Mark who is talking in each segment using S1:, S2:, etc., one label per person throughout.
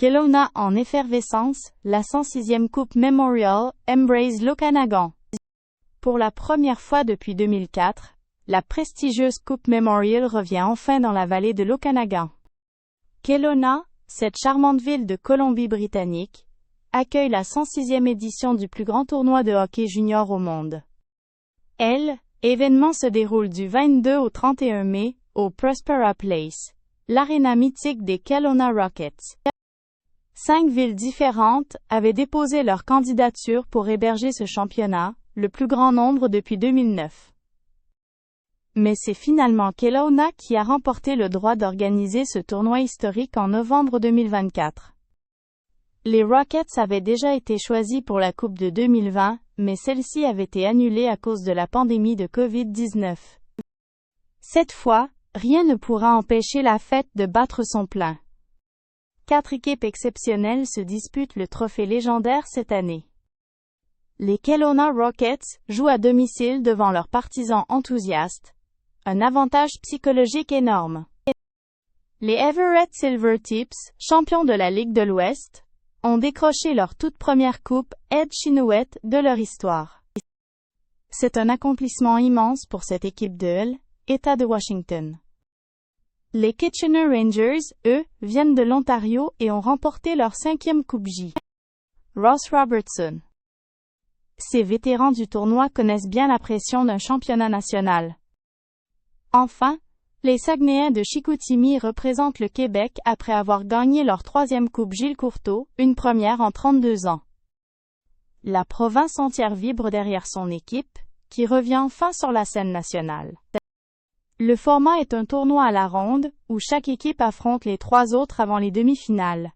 S1: Kelowna en effervescence, la 106e Coupe Memorial embrace l'Okanagan. Pour la première fois depuis 2004, la prestigieuse Coupe Memorial revient enfin dans la vallée de l'Okanagan. Kelowna, cette charmante ville de Colombie-Britannique, accueille la 106e édition du plus grand tournoi de hockey junior au monde. L'événement se déroule du 22 au 31 mai, au Prospera Place, l'aréna mythique des Kelowna Rockets. 5 villes différentes avaient déposé leur candidature pour héberger ce championnat, le plus grand nombre depuis 2009. Mais c'est finalement Kelowna qui a remporté le droit d'organiser ce tournoi historique en novembre 2024. Les Rockets avaient déjà été choisis pour la Coupe de 2020, mais celle-ci avait été annulée à cause de la pandémie de Covid-19. Cette fois, rien ne pourra empêcher la fête de battre son plein. 4 équipes exceptionnelles se disputent le trophée légendaire cette année. Les Kelowna Rockets jouent à domicile devant leurs partisans enthousiastes, un avantage psychologique énorme. Les Everett Silvertips, champions de la Ligue de l'Ouest, ont décroché leur toute première coupe Ed Chynoweth de leur histoire. C'est un accomplissement immense pour cette équipe de Hull, État de Washington. Les Kitchener Rangers, eux, viennent de l'Ontario et ont remporté leur 5e Coupe J. Ross Robertson. Ces vétérans du tournoi connaissent bien la pression d'un championnat national. Enfin, les Saguenayens de Chicoutimi représentent le Québec après avoir gagné leur 3e Coupe Gilles Courteau, une première en 32 ans. La province entière vibre derrière son équipe, qui revient enfin sur la scène nationale. Le format est un tournoi à la ronde, où chaque équipe affronte les 3 autres avant les demi-finales.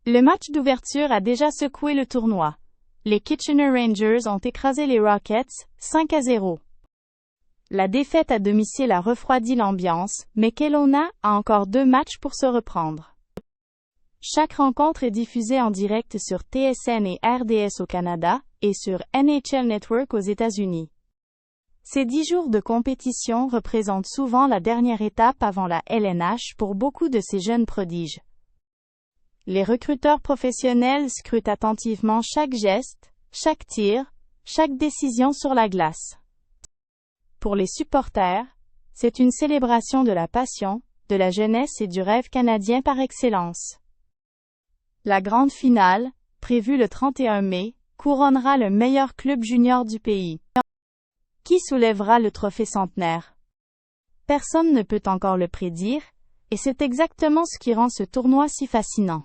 S1: Le match d'ouverture a déjà secoué le tournoi. Les Kitchener Rangers ont écrasé les Rockets, 5-0. La défaite à domicile a refroidi l'ambiance, mais Kelowna a encore 2 matchs pour se reprendre. Chaque rencontre est diffusée en direct sur TSN et RDS au Canada, et sur NHL Network aux États-Unis. Ces 10 jours de compétition représentent souvent la dernière étape avant la LNH pour beaucoup de ces jeunes prodiges. Les recruteurs professionnels scrutent attentivement chaque geste, chaque tir, chaque décision sur la glace. Pour les supporters, c'est une célébration de la passion, de la jeunesse et du rêve canadien par excellence. La grande finale, prévue le 31 mai, couronnera le meilleur club junior du pays. Qui soulèvera le trophée centenaire? Personne ne peut encore le prédire, et c'est exactement ce qui rend ce tournoi si fascinant.